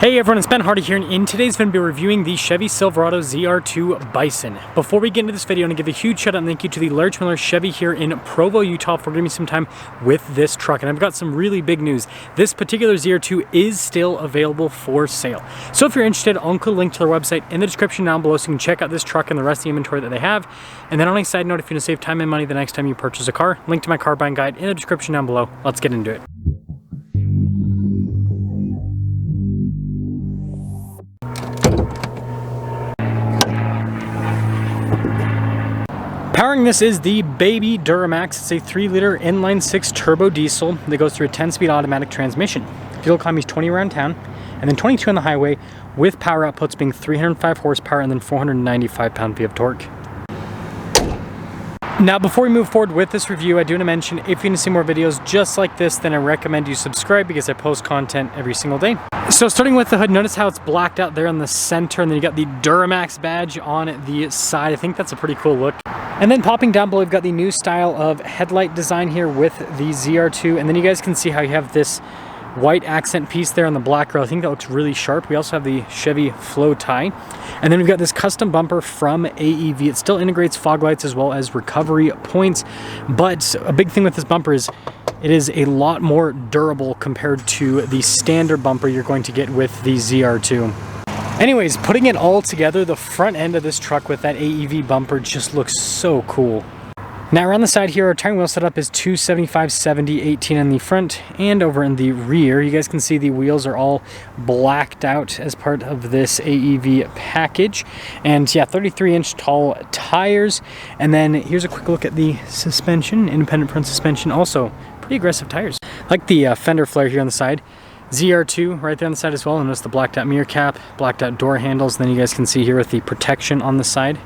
Hey everyone, it's Ben Hardy here, and in today's video, we're reviewing the Chevy Silverado ZR2 Bison. Before we get into this video, I want to give a huge shout out and thank you to the Large Miller Chevy here in Provo, Utah for giving me some time with this truck. And I've got some really big news. This particular ZR2 is still available for sale. So if you're interested, I'll include a link to their website in the description down below so you can check out this truck and the rest of the inventory that they have. And then on a side note, if you want to save time and money the next time you purchase a car, link to my car buying guide in the description down below. Let's get into it. Powering this is the baby Duramax. It's a 3-liter inline-6 turbo diesel that goes through a 10-speed automatic transmission. Fuel economy is 20 around town, and then 22 on the highway, with power outputs being 305 horsepower and then 495 pound-feet of torque. Now, before we move forward with this review, I do want to mention, if you want to see more videos just like this, then I recommend you subscribe because I post content every single day. So starting with the hood, notice how it's blacked out there in the center, and then you got the Duramax badge on the side. I think that's a pretty cool look. And then popping down below, we've got the new style of headlight design here with the ZR2, and then you guys can see how you have this white accent piece there on the black grill. I think that looks really sharp. We also have the Chevy flow tie. And then we've got this custom bumper from AEV. It still integrates fog lights as well as recovery points, but a big thing with this bumper is it is a lot more durable compared to the standard bumper you're going to get with the ZR2. Anyways, putting it all together, the front end of this truck with that AEV bumper just looks so cool. Now around the side here, our tire wheel setup is 275/70/18 in the front, and over in the rear, you guys can see the wheels are all blacked out as part of this AEV package. And yeah, 33-inch tall tires. And then here's a quick look at the suspension, independent front suspension, also pretty aggressive tires. Like the fender flare here on the side. ZR2 right there on the side as well, and notice the blacked out mirror cap, blacked out door handles, and then you guys can see here with the protection on the side.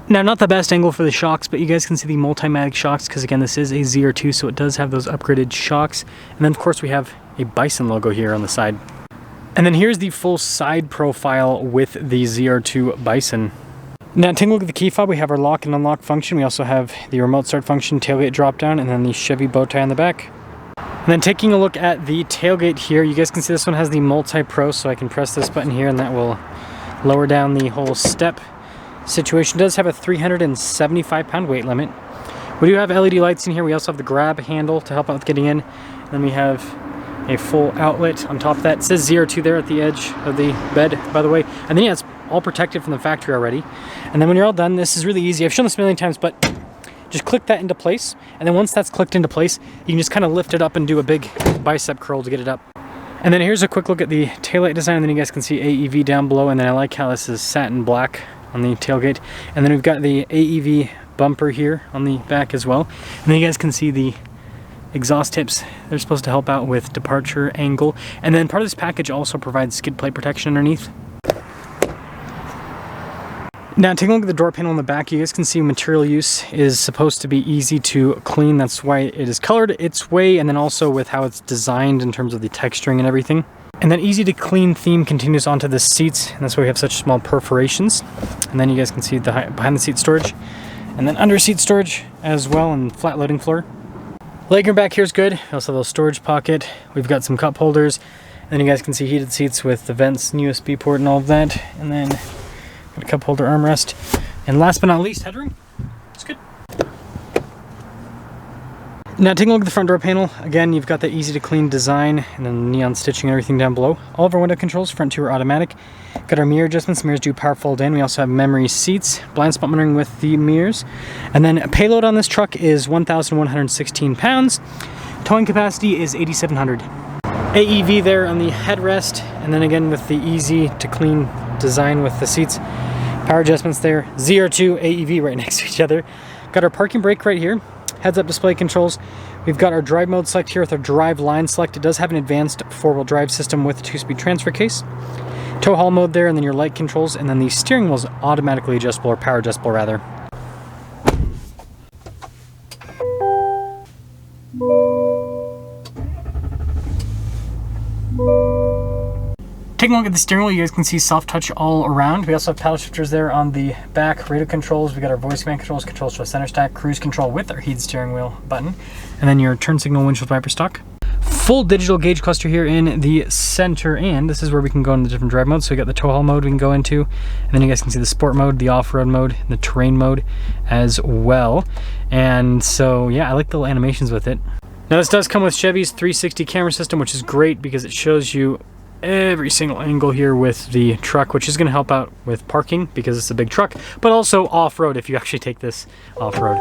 Now, not the best angle for the shocks, but you guys can see the Multimatic shocks because again, this is a ZR2, so it does have those upgraded shocks. And then of course we have a Bison logo here on the side. And then here's the full side profile with the ZR2 Bison. Now, taking a look at the key fob, we have our lock and unlock function. We also have the remote start function, tailgate drop down, and then the Chevy bow tie on the back. And then taking a look at the tailgate here, you guys can see this one has the multi-pro, so I can press this button here and that will lower down the whole step situation. It does have a 375 pound weight limit. We do have LED lights in here. We also have the grab handle to help out with getting in. And then we have a full outlet on top of that. It says ZR2 there at the edge of the bed, by the way. And then yeah, it's all protected from the factory already. And then when you're all done, this is really easy. I've shown this a million times, but just click that into place. And then once that's clicked into place, you can just kind of lift it up and do a big bicep curl to get it up. And then here's a quick look at the taillight design. And then you guys can see AEV down below. And then I like how this is satin black on the tailgate. And then we've got the AEV bumper here on the back as well. And then you guys can see the exhaust tips. They're supposed to help out with departure angle. And then part of this package also provides skid plate protection underneath. Now, taking a look at the door panel on the back, you guys can see material use is supposed to be easy to clean. That's why it is colored its way, and then also with how it's designed in terms of the texturing and everything. And that easy to clean theme continues onto the seats, and that's why we have such small perforations. And then you guys can see the behind the seat storage, and then under seat storage as well, and flat loading floor. Legroom back here is good. We also have a little storage pocket. We've got some cup holders, and then you guys can see heated seats with the vents and USB port and all of that. And then got a cup holder armrest. And last but not least, headroom. It's good. Now, taking a look at the front door panel, again, you've got the easy to clean design and then neon stitching and everything down below. All of our window controls, front two are automatic. Got our mirror adjustments, mirrors do power fold in. We also have memory seats, blind spot monitoring with the mirrors. And then payload on this truck is 1,116 pounds. Towing capacity is 8,700. AEV there on the headrest, and then again with the easy to clean design with the seats. Power adjustments there. ZR2, AEV right next to each other. Got our parking brake right here. Heads-up display controls. We've got our drive mode select here with our drive line select. It does have an advanced four-wheel drive system with a 2-speed transfer case. Tow haul mode there, and then your light controls, and then the steering wheel is automatically adjustable, or power adjustable rather. Taking a look at the steering wheel, you guys can see self-touch all around. We also have paddle shifters there on the back, radio controls. We got our voice command controls, controls to a center stack, cruise control with our heated steering wheel button, and then your turn signal windshield wiper stock. full digital gauge cluster here in the center, and this is where we can go into different drive modes. So we got the tow haul mode we can go into, and then you guys can see the sport mode, the off-road mode, and the terrain mode as well. And so yeah, I like the little animations with it. Now this does come with Chevy's 360 camera system, which is great because it shows you every single angle here with the truck, which is going to help out with parking because it's a big truck, but also off-road if you actually take this off-road.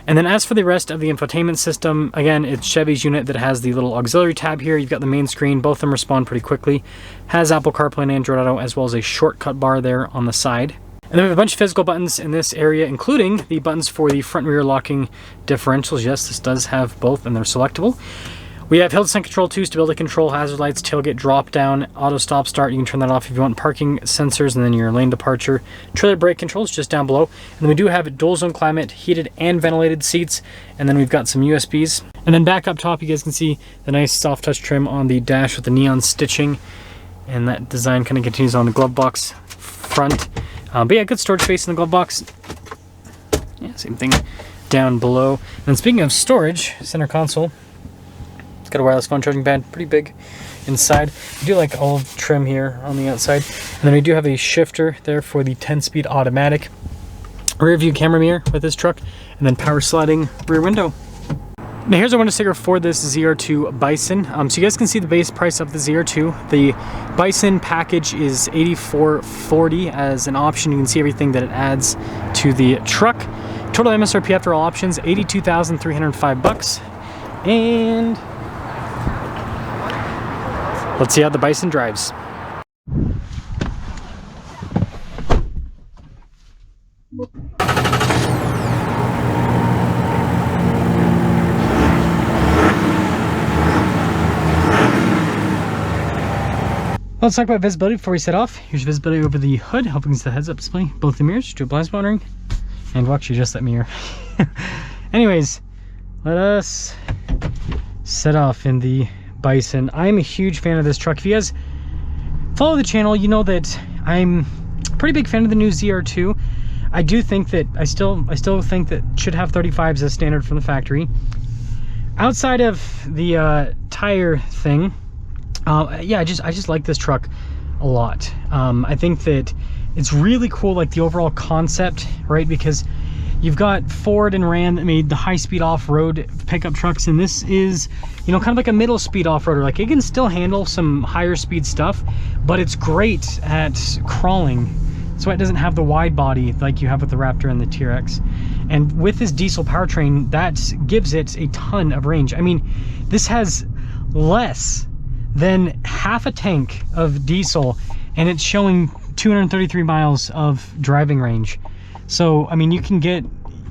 And then as for the rest of the infotainment system, again, it's Chevy's unit that has the little auxiliary tab here. You've got the main screen. Both of them respond pretty quickly. Has Apple CarPlay and Android Auto, as well as a shortcut bar there on the side. And then we have a bunch of physical buttons in this area, including the buttons for the front and rear locking differentials. Yes, this does have both, and they're selectable. We have hill descent control too, stability control, hazard lights, tailgate drop down, auto stop start. You can turn that off if you want, parking sensors, and then your lane departure. Trailer brake controls just down below. And then we do have dual zone climate, heated and ventilated seats. And then we've got some USBs. And then back up top, you guys can see the nice soft touch trim on the dash with the neon stitching. And that design kind of continues on the glove box front. But yeah, good storage space in the glove box. Yeah, same thing down below. And then speaking of storage, center console. Got a wireless phone charging pad, pretty big inside. We do like olive trim here on the outside. And then we do have a shifter there for the 10-speed automatic. Rear view camera mirror with this truck, and then power sliding rear window. Now here's our window sticker for this ZR2 Bison. So you guys can see the base price of the ZR2. The Bison package is $84.40 as an option. You can see everything that it adds to the truck. Total MSRP after all options, $82,305. And let's see how the Bison drives. Let's talk about visibility before we set off. Here's visibility over the hood, helping us the heads-up display, both the mirrors, do blind spot monitoring, and well, actually just that mirror. Anyways, let us set off in the Bison. I'm a huge fan of this truck. If you guys follow the channel, you know that I'm a pretty big fan of the new ZR2. I do think that I still think that should have 35s as standard from the factory. Outside of the tire thing, yeah, I just like this truck a lot. I think that it's really cool, like the overall concept, right? Because you've got Ford and Ram that made the high-speed off-road pickup trucks, and this is, you know, kind of like a middle-speed off-roader. Like, it can still handle some higher-speed stuff, but it's great at crawling. That's why it doesn't have the wide body like you have with the Raptor and the TRX. And with this diesel powertrain, that gives it a ton of range. I mean, this has less than half a tank of diesel, and it's showing 233 miles of driving range. So, I mean, you can get,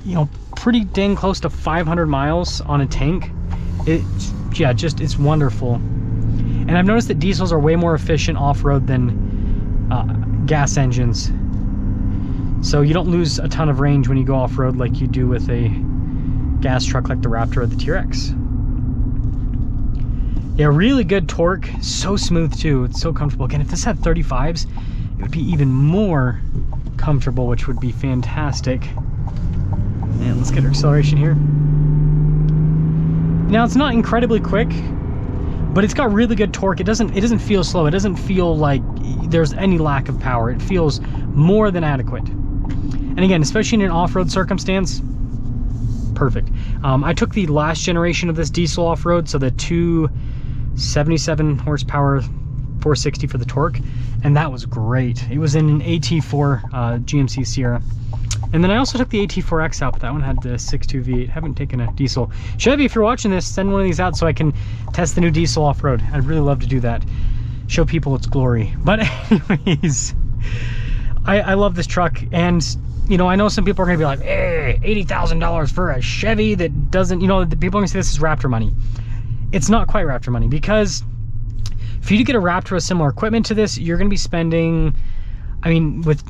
you know, pretty dang close to 500 miles on a tank. Yeah, just, it's wonderful. And I've noticed that diesels are way more efficient off-road than gas engines. So you don't lose a ton of range when you go off-road like you do with a gas truck like the Raptor or the TRX. Yeah, really good torque, so smooth too, it's so comfortable. Again, if this had 35s, it would be even more comfortable, which would be fantastic. And let's get our acceleration here. Now, it's not incredibly quick, but it's got really good torque. It doesn't feel slow. It doesn't feel like there's any lack of power. It feels more than adequate. And again, especially in an off-road circumstance, perfect. I took the last generation of this diesel off-road, so the 277 horsepower 460 for the torque, and that was great. It was in an AT4 GMC Sierra. And then I also took the AT4X out, but that one had the 6.2 V8. Haven't taken a diesel. Chevy, if you're watching this, send one of these out so I can test the new diesel off-road. I'd really love to do that. Show people its glory. But anyways, I love this truck, and you know, I know some people are gonna be like, hey, $80,000 for a Chevy that doesn't, you know, people are gonna say this is Raptor money. It's not quite Raptor money, because for you to get a Raptor with similar equipment to this, you're gonna be spending, I mean, with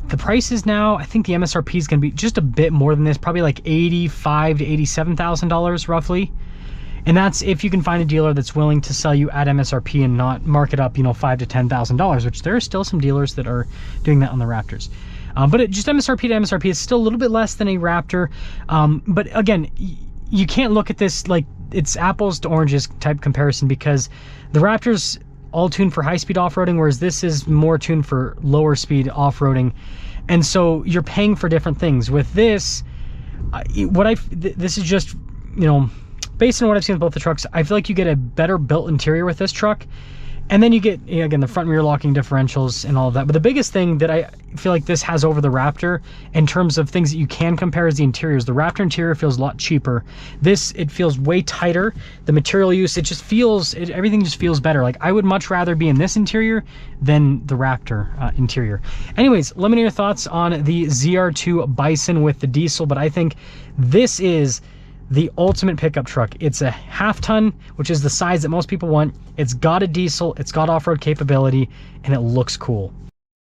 the prices now, I think the MSRP is gonna be just a bit more than this, probably like $85,000 to $87,000 roughly. And that's if you can find a dealer that's willing to sell you at MSRP and not mark it up, you know, $5,000 to $10,000, which there are still some dealers that are doing that on the Raptors. But just MSRP to MSRP is still a little bit less than a Raptor. But again, you can't look at this like it's apples to oranges type comparison, because the Raptor's all tuned for high-speed off-roading, whereas this is more tuned for lower speed off-roading. And so you're paying for different things. With this, this is just, you know, based on what I've seen with both the trucks, I feel like you get a better built interior with this truck. And then you get, you know, again, the front and rear locking differentials and all of that. But the biggest thing that I feel like this has over the Raptor in terms of things that you can compare is the interiors. The Raptor interior feels a lot cheaper. This, it feels way tighter. The material use, it just feels, everything just feels better. Like, I would much rather be in this interior than the Raptor interior. Anyways, let me know your thoughts on the ZR2 Bison with the diesel, but I think this is the ultimate pickup truck. It's a half-ton, which is the size that most people want. It's got a diesel, it's got off-road capability, and it looks cool.